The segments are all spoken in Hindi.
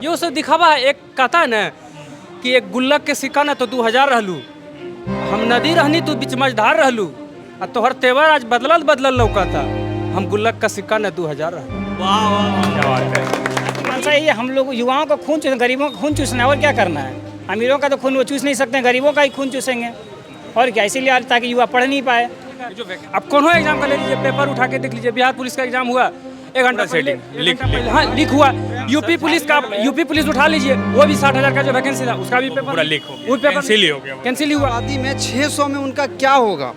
यो सब दिखावा है। एक कहता है ना कि एक गुल्लक के सिक्का ना तो 2000 रहलू, हम नदी रहनी तू बीच मझधार रहलू, आ तोहर तेवर आज बदलल बदलल लौकता, हम गुल्लक का सिक्का ना 2000 रहलू। वाह वाह क्या बात है। मनसा ये हम लोग युवाओं का खून चूस, गरीबों का खून चूसना है और क्या करना है। अमीरों का तो खून वो चूस नहीं सकते हैं, गरीबों का ही खून चूसेंगे और क्या, इसीलिए ताकि युवा पढ़ नहीं पाए। अब कौन एग्जाम का ले लीजिए, पेपर उठा के देख लीजिए, बिहार पुलिस का एग्जाम हुआ 1 घंटा पहले, हाँ लीक हुआ। यूपी पुलिस उठा लीजिए, वो भी 60,000 का जो वैकेंसी था उसका भी पेपर पूरा लीक हो गया, वो पेपर कैंसिल ही हो गया। कैंसिल ही हुआ। आबादी में 600 में उनका क्या होगा।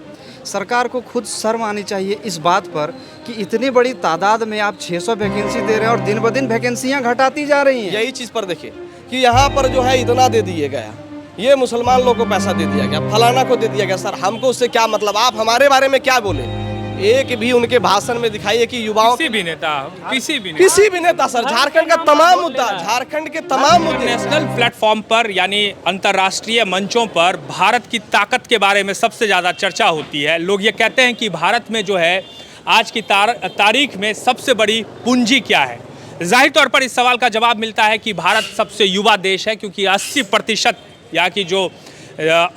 सरकार को खुद शर्म आनी चाहिए इस बात पर कि इतनी बड़ी तादाद में आप 600 वैकेंसी दे रहे हैं और दिन ब दिन वैकेंसियां घटाती जा रही हैं। यही चीज़ पर देखिए कि यहाँ पर जो है इतना दे दिए गया, ये मुसलमान लोग को पैसा दे दिया गया, फलाना को दे दिया गया। सर हमको उससे क्या मतलब, आप हमारे बारे में क्या बोले। एक भी उनके भाषण में दिखाइए कि युवाओं किसी भी नेता सर, झारखंड का तमाम मुद्दा, झारखंड के तमाम मुद्दे नेशनल प्लेटफॉर्म पर यानी अंतर्राष्ट्रीय मंचों पर भारत की ताकत के बारे में सबसे ज़्यादा चर्चा होती है। लोग ये कहते हैं कि भारत में जो है आज की तारीख में सबसे बड़ी पूंजी क्या है। जाहिर तौर पर इस सवाल का जवाब मिलता है कि भारत सबसे युवा देश है, क्योंकि 80% यहाँ की जो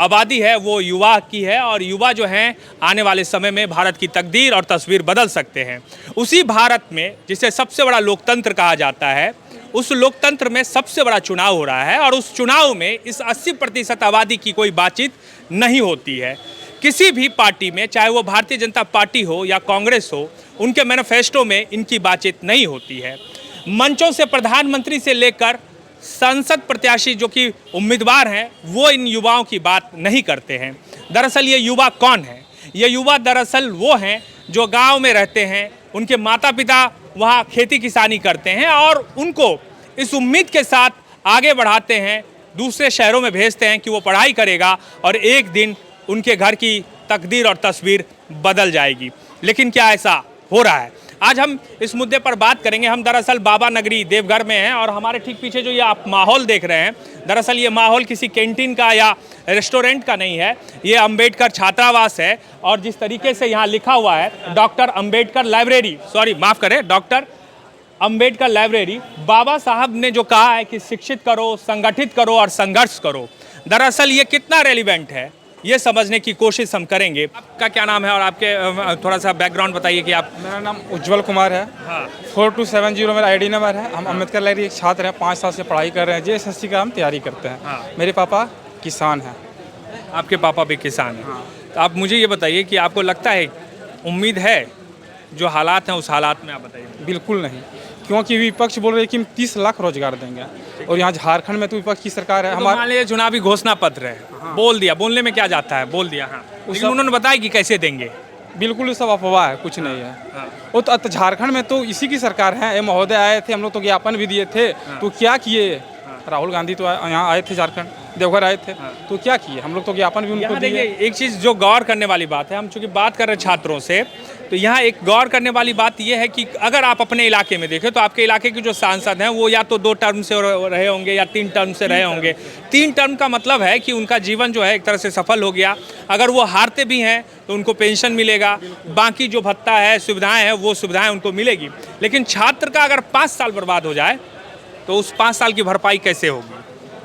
आबादी है वो युवा की है, और युवा जो हैं आने वाले समय में भारत की तकदीर और तस्वीर बदल सकते हैं। उसी भारत में जिसे सबसे बड़ा लोकतंत्र कहा जाता है, उस लोकतंत्र में सबसे बड़ा चुनाव हो रहा है, और उस चुनाव में इस 80% आबादी की कोई बातचीत नहीं होती है। किसी भी पार्टी में, चाहे वो भारतीय जनता पार्टी हो या कांग्रेस हो, उनके मैनिफेस्टो में इनकी बातचीत नहीं होती है। मंचों से प्रधानमंत्री से लेकर संसद प्रत्याशी जो कि उम्मीदवार हैं, वो इन युवाओं की बात नहीं करते हैं। दरअसल ये युवा कौन है? ये युवा दरअसल वो हैं जो गांव में रहते हैं, उनके माता पिता वहाँ खेती किसानी करते हैं और उनको इस उम्मीद के साथ आगे बढ़ाते हैं, दूसरे शहरों में भेजते हैं कि वो पढ़ाई करेगा और एक दिन उनके घर की तकदीर और तस्वीर बदल जाएगी। लेकिन क्या ऐसा हो रहा है? आज हम इस मुद्दे पर बात करेंगे। हम दरअसल बाबा नगरी देवघर में हैं और हमारे ठीक पीछे जो ये आप माहौल देख रहे हैं, दरअसल ये माहौल किसी कैंटीन का या रेस्टोरेंट का नहीं है, ये अंबेडकर छात्रावास है। और जिस तरीके से यहाँ लिखा हुआ है डॉक्टर अंबेडकर लाइब्रेरी, सॉरी माफ़ करें, डॉक्टर अंबेडकर लाइब्रेरी, बाबा साहब ने जो कहा है कि शिक्षित करो, संगठित करो और संघर्ष करो, दरअसल ये कितना रेलिवेंट है ये समझने की कोशिश हम करेंगे। आपका क्या नाम है और आपके थोड़ा सा बैकग्राउंड बताइए कि आप। मेरा नाम उज्जवल कुमार है। हाँ। 4270 मेरा आईडी नंबर है। हम अम्बेडकर लाइब्रेरी एक छात्र हैं, 5 साल से पढ़ाई कर रहे हैं, JSSC का हम तैयारी करते हैं। हाँ। मेरे पापा किसान हैं। आपके पापा भी किसान हैं। हाँ। तो आप मुझे ये बताइए कि आपको लगता है, उम्मीद है जो हालात हैं उस हालात में, आप बताइए। बिल्कुल नहीं, क्योंकि विपक्ष बोल रहे हैं कि हम 30 लाख रोजगार देंगे और यहाँ झारखंड में तो विपक्ष की सरकार है। तो मान लीजिए चुनावी घोषणा पत्र है, बोल दिया, बोलने में क्या जाता है, बोल दिया, हाँ, लेकिन उन्होंने बताया कि कैसे देंगे। बिल्कुल सब अफवाह है, कुछ नहीं है। हाँ। वो तो झारखंड में तो इसी की सरकार है। ये महोदय आए थे, हम लोग तो ज्ञापन भी दिए थे। तो क्या किए? राहुल गांधी तो यहाँ आए थे, झारखंड देवघर आए थे। तो क्या किए? हम लोग तो ज्ञापन भी उनको दिए। एक चीज़ जो गौर करने वाली बात है, हम चूंकि बात कर रहे हैं छात्रों से, तो यहाँ एक गौर करने वाली बात यह है कि अगर आप अपने इलाके में देखें तो आपके इलाके के जो सांसद हैं वो या तो 2 टर्म से रहे होंगे या 3 टर्म से रहे होंगे। 3 टर्म का मतलब है कि उनका जीवन जो है एक तरह से सफल हो गया। अगर वो हारते भी हैं तो उनको पेंशन मिलेगा, बाकी जो भत्ता है, सुविधाएँ हैं, वो सुविधाएँ उनको मिलेगी। लेकिन छात्र का अगर 5 साल बर्बाद हो जाए तो उस 5 साल की भरपाई कैसे होगी?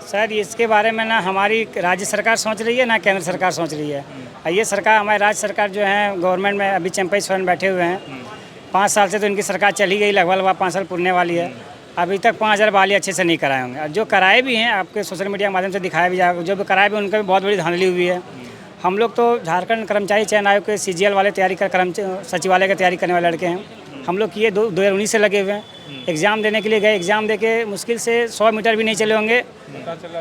सर इसके बारे में ना हमारी राज्य सरकार सोच रही है ना केंद्र सरकार सोच रही है। ये सरकार, हमारी राज्य सरकार जो है गवर्नमेंट में अभी चैंपियंस फंड बैठे हुए हैं। 5 साल से तो इनकी सरकार चली गई, लगभग 5 साल पुरने वाली है। अभी तक 5000 बहाली अच्छे से नहीं कराए होंगे, और जो कराए भी हैं आपके सोशल मीडिया के माध्यम से दिखाया भी जाएगा, जो भी कराए भी उनका भी बहुत बड़ी धांधली हुई है। हम लोग तो झारखंड कर्मचारी चयन आयोग के CGL वाले तैयारी कर सचिवालय की तैयारी करने वाले लड़के हैं। हम लोग किए 2019 से लगे हुए हैं। एग्ज़ाम देने के लिए गए, एग्ज़ाम दे के मुश्किल से 100 मीटर भी नहीं चले होंगे,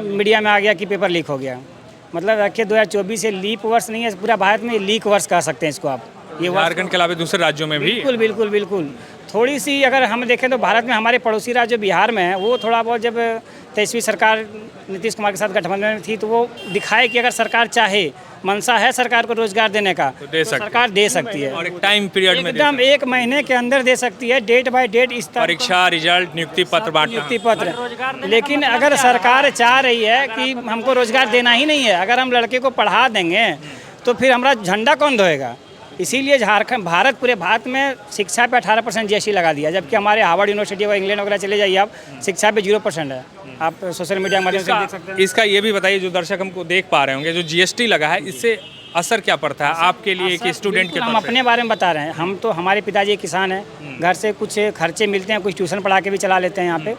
मीडिया में आ गया कि पेपर लीक हो गया। मतलब रखिए 2024 से लीप वर्ष नहीं है, पूरा भारत में लीक वर्ष कह सकते हैं इसको आप। ये झारखंड के अलावा दूसरे राज्यों में भी बिल्कुल बिल्कुल बिल्कुल थोड़ी सी अगर हम देखें तो भारत में हमारे पड़ोसी राज्य बिहार में है, वो थोड़ा बहुत जब 23वीं सरकार नीतीश कुमार के साथ गठबंधन में थी तो वो दिखाए कि अगर सरकार चाहे, मनसा है सरकार को रोजगार देने का, तो सरकार दे सकती है और एक टाइम पीरियड में एकदम 1 महीने के अंदर दे सकती है, डेट बाय डेट। इस परीक्षा, रिजल्ट, नियुक्ति पत्र बांटना, नियुक्ति पत्र। लेकिन अगर सरकार चाह रही है कि हमको रोजगार देना ही नहीं है, अगर हम लड़के को पढ़ा देंगे तो फिर हमारा झंडा कौन धोएगा? इसीलिए झारखंड भारत पूरे भारत में शिक्षा पे 18% GST लगा दिया, जबकि हमारे हार्वर्ड यूनिवर्सिटी और इंग्लैंड वगैरह चले जाइए आप, शिक्षा पे 0% है। आप सोशल मीडिया के माध्यम से देख सकते हैं। इसका ये भी बताइए, जो दर्शक हमको देख पा रहे होंगे, जो GST लगा है इससे असर क्या पड़ता है आपके लिए कि स्टूडेंट के हम तौर पे? अपने बारे में बता रहे हैं। हम तो, हमारे पिताजी किसान हैं, घर से कुछ खर्चे मिलते हैं, कुछ ट्यूशन पढ़ा के भी चला लेते हैं यहाँ पे।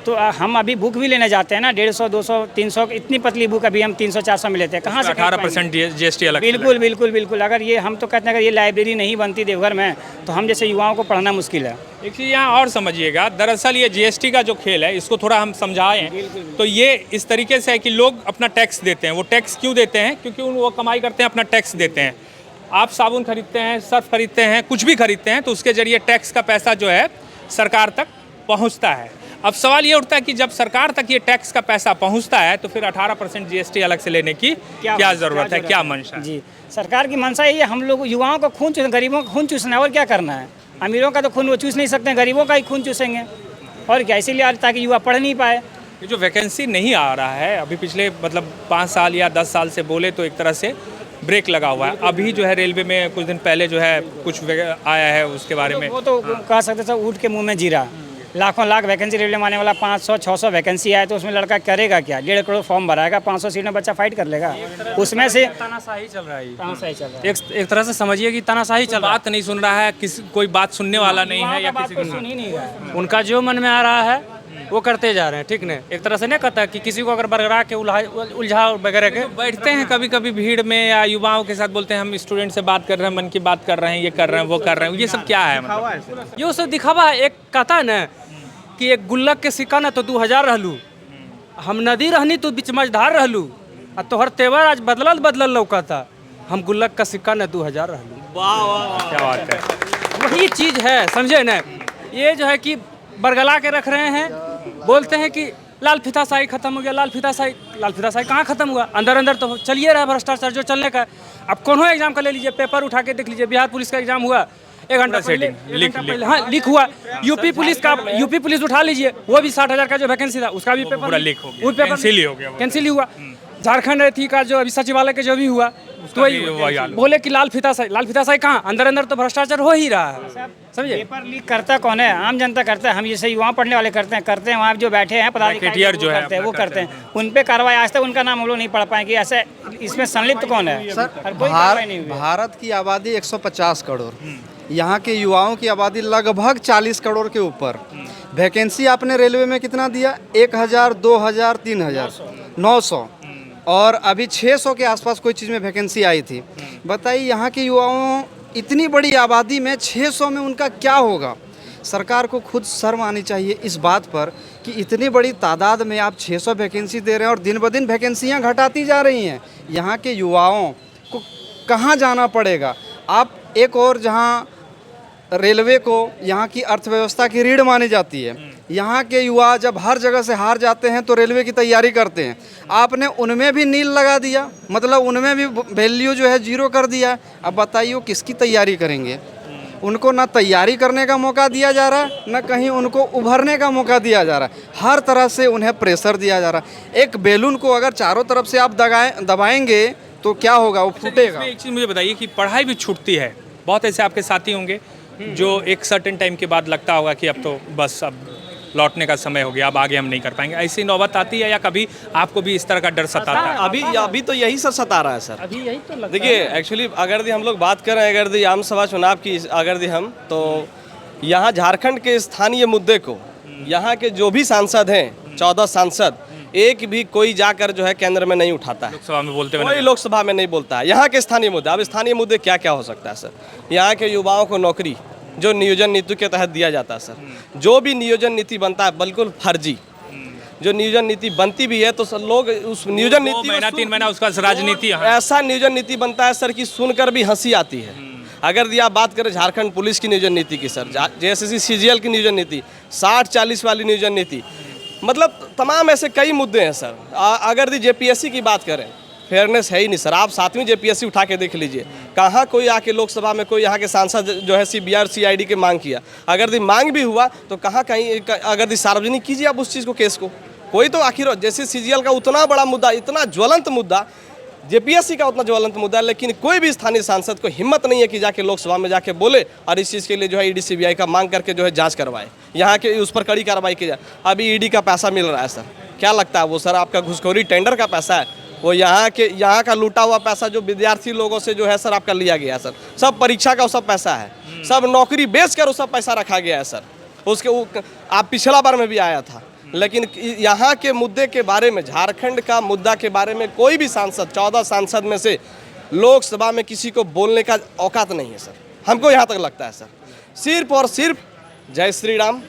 तो हम अभी बुक भी लेने जाते हैं ना, 150, 200, 300, इतनी पतली बुक अभी हम 300, 400 में लेते हैं। कहाँ से 18% GST अलग से बिल्कुल बिल्कुल बिल्कुल। अगर ये, हम तो कहते हैं अगर ये लाइब्रेरी नहीं बनती देवघर में, तो हम जैसे युवाओं को पढ़ना मुश्किल है। एक चीज़ यहाँ और समझिएगा, दरअसल ये GST का जो खेल है इसको थोड़ा हम समझाएं तो ये इस तरीके से है कि लोग अपना टैक्स देते हैं। वो टैक्स क्यों देते हैं? क्योंकि वो कमाई करते हैं, अपना टैक्स देते हैं। आप साबुन खरीदते हैं, सर्फ खरीदते हैं, कुछ भी खरीदते हैं, तो उसके जरिए टैक्स का पैसा जो है सरकार तक पहुँचता है। अब सवाल ये उठता है कि जब सरकार तक ये टैक्स का पैसा पहुंचता है तो फिर 18% GST अलग से लेने की क्या ज़रूरत है, क्या मंशा है? जी, सरकार की मंशा यही है, हम लोग युवाओं का खून चूसना, गरीबों का खून चूसना है, और क्या करना है। अमीरों का तो खून वो चूस नहीं सकते हैं, गरीबों का ही खून चूसेंगे, और क्या। इसीलिए ताकि युवा पढ़ नहीं पाए। ये जो वैकेंसी नहीं आ रहा है अभी, पिछले मतलब 5 साल या 10 साल से बोले तो एक तरह से ब्रेक लगा हुआ है। अभी जो है रेलवे में कुछ दिन पहले जो है कुछ आया है, उसके बारे में वो तो कह सकते थे ऊँट के मुँह में जीरा। लाखों लाख वैकेंसी रेलवे में आने वाला, 500, 600 वैकेंसी आए तो उसमें लड़का करेगा क्या? 1.5 करोड़ फॉर्म भराएगा, 500 सीट में बच्चा फाइट कर लेगा। उसमें से तानाशाही चल रहा है ये। तानाशाही चल रहा है। एक तरह से समझिए कि तानाशाही चल रहा है। बात नहीं सुन रहा है, किसी कोई बात सुनने वाला नहीं है, या किसी को सुन ही नहीं रहा है। उनका जो मन में आ रहा है वो करते जा रहे हैं, ठीक नहीं। एक तरह से नहीं कहता कि किसी को अगर बरगरा के उलझा वगैरह के बैठते हैं कभी कभी भीड़ में या युवाओं के साथ, बोलते हैं हम स्टूडेंट से बात कर रहे हैं, मन की बात कर रहे हैं, ये कर रहे हैं, वो कर रहे हैं। ये सब क्या है मतलब? ये सब दिखावा है। एक कहता है ना कि एक गुल्लक के सिक्का न तो 2000 रहलू, हम नदी रहनी तो बीच मझधार रहलू, और तोहर तेवर आज बदलल बदलल लौकाता, हम गुल्लक का सिक्का न 2000 रहलू। वाह, क्या बात है। वही चीज़ है, समझे ना। ये जो है कि बरगला के रख रहे हैं, बोलते हैं कि लाल फीताशाही खत्म हो गया, लाल फीताशाही कहाँ खत्म हुआ? अंदर अंदर तो चलिए रहा भ्रष्टाचार जो चलने का। अब कौन एग्जाम का ले लीजिए, पेपर उठा के देख लीजिए, बिहार पुलिस का एग्जाम हुआ 1 घंटा पहले, हाँ लीक हुआ। यूपी पुलिस उठा लीजिए, वो भी 60,000 का जो वैकेंसी था उसका भी पेपर पूरा लीक हो गया, वो पेपर कैंसिल ही हुआ। झारखंड थी का जो अभी सचिवालय के जो भी हुआ, तो वही बोले कि लाल फीताशाही कहाँ? अंदर अंदर तो भ्रष्टाचार हो ही रहा है, समझे। पेपर लीक करता कौन है? आम जनता करता है। हम जैसे युवा पढ़ने वाले करते हैं वहाँ जो बैठे हैं पदाधिकारी वो करते हैं। उन पे कार्रवाई आज तक उनका नाम हम लोग नहीं पढ़ पाएंगे। ऐसे इसमें संलिप्त कौन है? भारत की आबादी 150 करोड़, यहाँ के युवाओं की आबादी लगभग 40 करोड़ के ऊपर। वैकेंसी आपने रेलवे में कितना दिया? 1000, 2000, 3000, 900 और अभी 600 के आसपास कोई चीज़ में वैकेंसी आई थी। बताइए यहाँ के युवाओं, इतनी बड़ी आबादी में 600 में उनका क्या होगा? सरकार को खुद शर्म आनी चाहिए इस बात पर कि इतनी बड़ी तादाद में आप 600 वैकेंसी दे रहे हैं और दिन ब दिन वैकेंसियाँ घटाती जा रही हैं। यहाँ के युवाओं को कहाँ जाना पड़ेगा? आप एक और, जहाँ रेलवे को यहाँ की अर्थव्यवस्था की रीढ़ मानी जाती है, यहाँ के युवा जब हर जगह से हार जाते हैं तो रेलवे की तैयारी करते हैं। आपने उनमें भी नील लगा दिया, मतलब उनमें भी वैल्यू जो है 0 कर दिया। अब बताइए वो किसकी तैयारी करेंगे? उनको ना तैयारी करने का मौका दिया जा रहा है, ना कहीं उनको उभरने का मौका दिया जा रहा है। हर तरह से उन्हें प्रेशर दिया जा रहा है। एक बैलून को अगर चारों तरफ से आप दबाएंगे तो क्या होगा? वो फूटेगा। एक चीज़ मुझे बताइए कि पढ़ाई भी छूटती है। बहुत ऐसे आपके साथी होंगे जो एक सर्टेन टाइम के बाद लगता होगा कि अब तो बस अब लौटने का समय हो गया, अब आगे हम नहीं कर पाएंगे। ऐसी नौबत आती है या कभी आपको भी इस तरह का डर सताता है? अभी तो यही सर सता रहा है सर। अभी यही तो लगता देखिए, एक्चुअली अगर हम लोग बात करें, अगर आम सभा चुनाव की अगर हम, तो यहाँ झारखंड के स्थानीय मुद्दे को यहाँ के जो भी सांसद हैं, 14 सांसद, एक भी कोई जाकर जो है केंद्र में नहीं उठाता है। लोकसभा में बोलते हुए कोई लोकसभा में नहीं बोलता है यहाँ के स्थानीय मुद्दे। अब स्थानीय मुद्दे क्या क्या हो सकता है सर? यहाँ के युवाओं को नौकरी जो नियोजन नीति के तहत दिया जाता है सर, जो भी नियोजन नीति बनता है बिल्कुल फर्जी। जो नियोजन नीति बनती भी है तो सर लोग उस नियोजन नीति 3 महीना उसका राजनीति, ऐसा नियोजन नीति बनता है सर कि सुनकर भी हंसी आती है। अगर आप बात करें झारखंड पुलिस की नियोजन नीति की सर, JSSC CGL की नियोजन नीति, 60-40 वाली नियोजन नीति, मतलब तमाम ऐसे कई मुद्दे हैं सर। अगर JPSC की बात करें, फेयरनेस है ही नहीं सर। आप 7वीं JPSC उठा के देख लीजिए, कहाँ कोई आके लोकसभा में कोई यहाँ के सांसद जो है CBR CID के मांग किया। अगर मांग भी हुआ तो कहाँ कहीं अगर सार्वजनिक कीजिए आप उस चीज़ को, केस को। कोई तो आखिर जैसे CGL का उतना बड़ा मुद्दा, इतना ज्वलंत मुद्दा, जेपीएससी का उतना ज्वलंत मुद्दा है, लेकिन कोई भी स्थानीय सांसद को हिम्मत नहीं है कि जाके लोकसभा में जाके बोले और इस चीज़ के लिए जो है ईडी सीबीआई का मांग करके जो है जांच करवाए, यहाँ के उस पर कड़ी कार्रवाई की जाए। अभी ईडी का पैसा मिल रहा है सर, क्या लगता है वो सर आपका घुसखोरी टेंडर का पैसा है, वो यहाँ का लूटा हुआ पैसा जो विद्यार्थी लोगों से जो है सर आपका लिया गया है सर, सब परीक्षा का वो सब पैसा है, सब नौकरी बेच कर वो सब पैसा रखा गया है सर। उसके आप पिछला बार में भी आया था, लेकिन यहाँ के मुद्दे के बारे में, झारखंड का मुद्दा के बारे में कोई भी सांसद, 14 सांसद में से लोकसभा में किसी को बोलने का औकात नहीं है सर, हमको यहाँ तक लगता है सर। सिर्फ और सिर्फ जय श्री राम,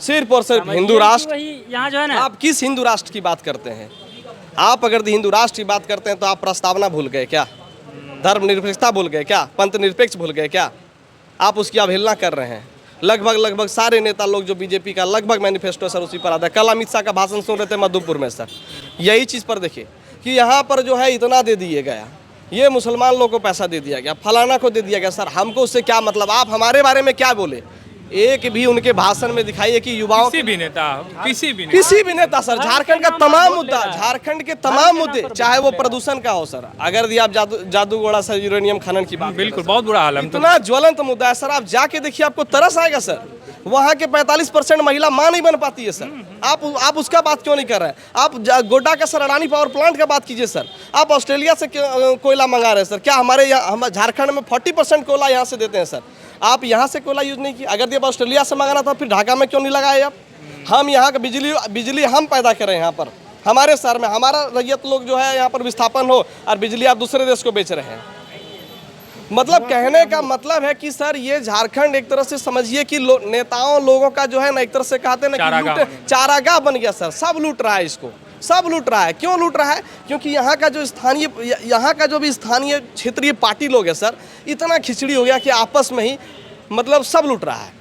सिर्फ और सिर्फ हिंदू राष्ट्र। यहाँ जो है ना, आप किस हिंदू राष्ट्र की बात करते हैं? आप अगर हिंदू राष्ट्र की बात करते हैं तो आप प्रस्तावना भूल गए क्या? धर्मनिरपेक्षता भूल गए क्या? पंथ निरपेक्ष भूल गए क्या? आप उसकी अवहेलना कर रहे हैं। लगभग सारे नेता लोग जो बीजेपी का लगभग मैनिफेस्टो सर उसी पर आता है। कल अमित शाह का भाषण सुन रहे थे मधुपुर में सर, यही चीज़ पर देखिए कि यहाँ पर जो है इतना दे दिए गया, ये मुसलमान लोगों को पैसा दे दिया गया, फलाना को दे दिया गया। सर हमको उससे क्या मतलब? आप हमारे बारे में क्या बोले? एक भी उनके भाषण में दिखाइए कि युवाओं किसी भी नेता सर, झारखंड का तमाम मुद्दा, झारखंड के तमाम मुद्दे, चाहे वो प्रदूषण का हो सर, अगर भी आप जादूगोड़ा सर यूरेनियम खनन की बात, बिल्कुल बहुत बुरा हाल है। इतना ज्वलंत मुद्दा है सर, आप जाके देखिए आपको तरस आएगा सर। वहाँ के 45% महिला मां नहीं बन पाती है सर, आप उसका बात क्यों नहीं कर रहे हैं? आप गोड्डा का सर अडानी पावर प्लांट का बात कीजिए सर। आप ऑस्ट्रेलिया से कोयला मंगा रहे हैं सर, क्या हमारे यहाँ, हम झारखंड में 40% कोयला यहाँ से देते हैं सर, आप यहाँ से कोयला यूज नहीं किया। अगर जब ऑस्ट्रेलिया से मंगाना था फिर ढाका में क्यों नहीं लगाए आप? हम यहाँ का बिजली हम पैदा करें यहाँ पर, हमारे शहर में, हमारा रैयत लोग जो है यहाँ पर विस्थापन हो और बिजली आप दूसरे देश को बेच रहे हैं। मतलब कहने का मतलब है कि सर ये झारखंड एक तरह से समझिए कि नेताओं लोगों का जो है ना, एक तरह से कहते हैं ना कि चारागाह बन गया सर। सब लूट रहा है इसको, सब लूट रहा है। क्यों लूट रहा है? क्योंकि यहाँ का जो भी स्थानीय क्षेत्रीय पार्टी लोग है सर, इतना खिचड़ी हो गया कि आपस में ही मतलब सब लूट रहा है,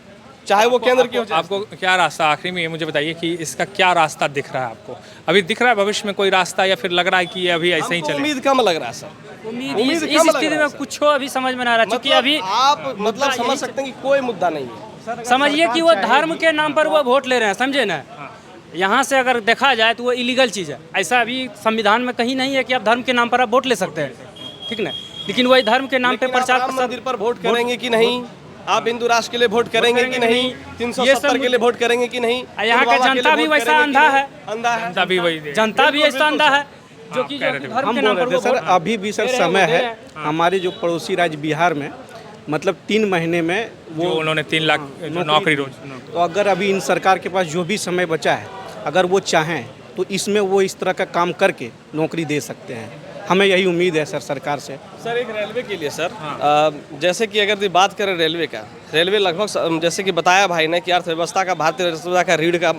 चाहे वो केंद्र की हो। आपको क्या रास्ता, आखिरी में ये मुझे बताइए कि इसका क्या रास्ता दिख रहा है आपको? अभी दिख रहा है भविष्य में कोई रास्ता, या फिर लग रहा है कि ये अभी ऐसे ही चले? उम्मीद कम लग रहा है सर, उम्मीद इस स्थिति में कुछ हो अभी समझ में आ रहा, क्योंकि अभी आप मतलब समझ सकते हैं कि कोई मुद्दा नहीं है। समझिए कि वो धर्म के नाम पर वो वोट ले रहे हैं, समझे ना। यहाँ से अगर देखा जाए तो वो इलीगल चीज़ है। ऐसा अभी संविधान में कहीं नहीं है कि आप धर्म के नाम पर आप वोट ले सकते हैं, ठीक ना। लेकिन वही धर्म के नाम पे प्रचार मंदिर पर वोट करेंगे कि नहीं? आप हिंदू राष्ट्र के लिए वोट करेंगे कि नहीं? 370 के लिए वोट करेंगे कि नहीं? यहाँ का जनता भी वैसा अंधा है, जनता भी वही जनता भी ऐसा अंधा है जो कि धर्म के नाम पर वो सर अभी भी सर समय है। हमारे जो पड़ोसी राज्य बिहार में मतलब 3 महीने में वो उन्होंने 3 लाख नौकरी रोज। तो अगर अभी इन सरकार के पास जो भी समय बचा है, अगर वो चाहें तो इसमें वो इस तरह का काम करके नौकरी दे सकते हैं। हमें यही उम्मीद है सर सरकार से। सर एक रेलवे के लिए सर, जैसे कि अगर बात करें रेलवे का, रेलवे लगभग जैसे कि बताया भाई ने कि अर्थव्यवस्था का, भारतीय अर्थव्यवस्था का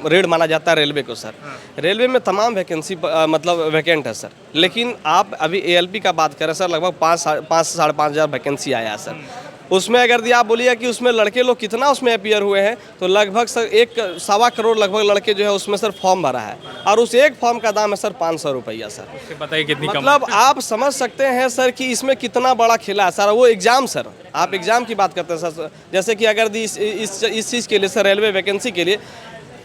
रीढ़ माना जाता है रेलवे को सर। रेलवे में तमाम वैकेंसी मतलब वैकेंट है सर, लेकिन आप अभी ALP का बात करें सर, लगभग 5 साढ़े 5 हज़ार वैकेंसी आया है सर। उसमें अगर आप बोलिए कि उसमें लड़के लोग कितना उसमें अपीयर हुए हैं, तो लगभग सर 1.25 करोड़ लगभग लड़के जो है उसमें सर फॉर्म भरा है, और उस एक फॉर्म का दाम है सर 500 रुपया सर। बताइए कितनी कम। मतलब आप समझ सकते हैं सर कि इसमें कितना बड़ा खेला है सर। वो एग्जाम सर, आप एग्जाम की बात करते हैं सर, जैसे कि अगर इस चीज़ के लिए सर, रेलवे वैकेंसी के लिए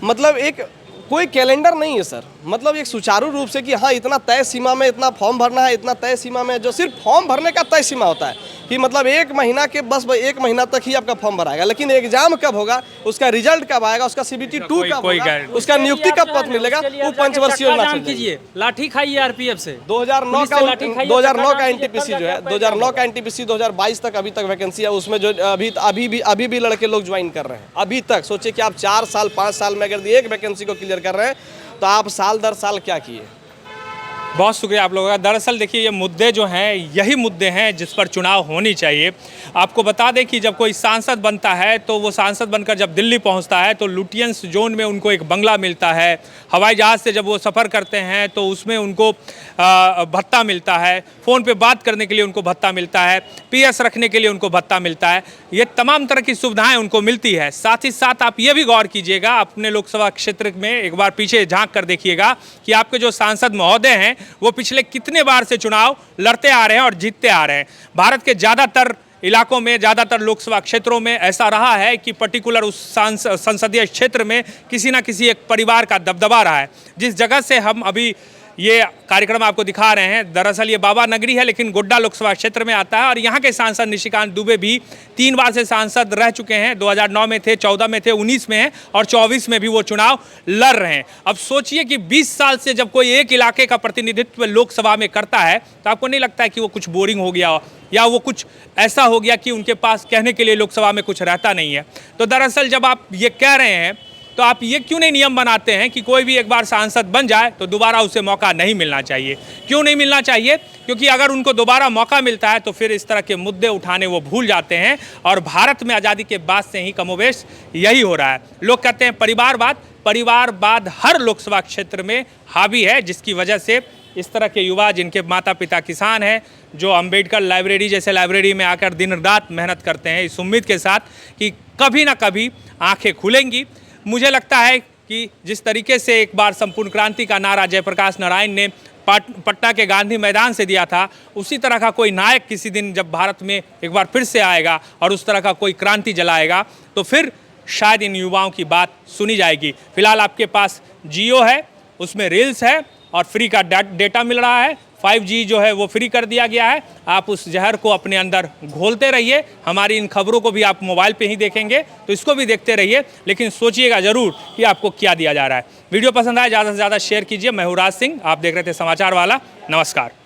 मतलब एक कोई कैलेंडर नहीं है सर। मतलब एक सुचारू रूप से कि हाँ इतना तय सीमा में इतना फॉर्म भरना है, इतना तय सीमा में, जो सिर्फ फॉर्म भरने का तय सीमा होता है कि मतलब 1 महीना के बस 1 महीना तक ही आपका फॉर्म भराएगा, लेकिन एग्जाम कब होगा, उसका रिजल्ट कब आएगा, उसका CBT 2 कब होगा, उसका नियुक्ति कब पत्र मिलेगा, वो पंचवर्षीय योजना कीजिए। लाठी खाइए RPF से। 2009 का NTPC जो है, 2009 का NTPC 2022 तक अभी तक वैकेंसी है उसमें, जो अभी भी लड़के लोग ज्वाइन कर रहे हैं अभी तक। सोचिए कि आप 4 साल 5 साल में अगर एक वैकेंसी को क्लियर कर रहे हैं तो आप साल दर साल क्या किए। बहुत शुक्रिया आप लोगों का। दरअसल देखिए, ये मुद्दे जो हैं यही मुद्दे हैं जिस पर चुनाव होनी चाहिए। आपको बता दें कि जब कोई सांसद बनता है तो वो सांसद बनकर जब दिल्ली पहुंचता है तो लुटियंस जोन में उनको एक बंगला मिलता है। हवाई जहाज़ से जब वो सफ़र करते हैं तो उसमें उनको भत्ता मिलता है। फ़ोन पे बात करने के लिए उनको भत्ता मिलता है। PS रखने के लिए उनको भत्ता मिलता है। ये तमाम तरह की सुविधाएँ उनको मिलती है। साथ ही साथ आप ये भी गौर कीजिएगा, अपने लोकसभा क्षेत्र में एक बार पीछे झाँक कर देखिएगा कि आपके जो सांसद महोदय हैं वो पिछले कितने बार से चुनाव लड़ते आ रहे हैं और जीतते आ रहे हैं। भारत के ज़्यादातर इलाकों में, ज़्यादातर लोकसभा क्षेत्रों में ऐसा रहा है कि पर्टिकुलर उस संसदीय क्षेत्र में किसी ना किसी एक परिवार का दबदबा रहा है। जिस जगह से हम अभी ये कार्यक्रम आपको दिखा रहे हैं, दरअसल ये बाबा नगरी है लेकिन गोड्डा लोकसभा क्षेत्र में आता है और यहाँ के सांसद निशिकांत दुबे भी 3 बार से सांसद रह चुके हैं। 2009 में थे, 14 में थे, 19 में हैं और 24 में भी वो चुनाव लड़ रहे हैं। अब सोचिए कि 20 साल से जब कोई एक इलाके का प्रतिनिधित्व लोकसभा में करता है तो आपको नहीं लगता है कि वो कुछ बोरिंग हो गया या वो कुछ ऐसा हो गया कि उनके पास कहने के लिए लोकसभा में कुछ रहता नहीं है? तो दरअसल जब आप ये कह रहे हैं तो आप ये क्यों नहीं नियम बनाते हैं कि कोई भी एक बार सांसद बन जाए तो दोबारा उसे मौका नहीं मिलना चाहिए? क्यों नहीं मिलना चाहिए? क्योंकि अगर उनको दोबारा मौका मिलता है तो फिर इस तरह के मुद्दे उठाने वो भूल जाते हैं और भारत में आज़ादी के बाद से ही कमोवेश यही हो रहा है। लोग कहते हैं परिवारवाद हर लोकसभा क्षेत्र में हावी है, जिसकी वजह से इस तरह के युवा जिनके माता पिता किसान हैं, जो अंबेडकर लाइब्रेरी जैसे लाइब्रेरी में आकर दिन रात मेहनत करते हैं इस उम्मीद के साथ कि कभी ना कभी आंखें खुलेंगी। मुझे लगता है कि जिस तरीके से एक बार संपूर्ण क्रांति का नारा जयप्रकाश नारायण ने पटना के गांधी मैदान से दिया था, उसी तरह का कोई नायक किसी दिन जब भारत में एक बार फिर से आएगा और उस तरह का कोई क्रांति जलाएगा तो फिर शायद इन युवाओं की बात सुनी जाएगी। फिलहाल आपके पास जियो है, उसमें रील्स है और फ्री का डेटा मिल रहा है। 5G जो है वो फ्री कर दिया गया है। आप उस जहर को अपने अंदर घोलते रहिए। हमारी इन खबरों को भी आप मोबाइल पे ही देखेंगे तो इसको भी देखते रहिए, लेकिन सोचिएगा ज़रूर कि आपको क्या दिया जा रहा है। वीडियो पसंद आए ज़्यादा से ज़्यादा शेयर कीजिए। मैं हूँ राज सिंह, आप देख रहे थे समाचार वाला। नमस्कार।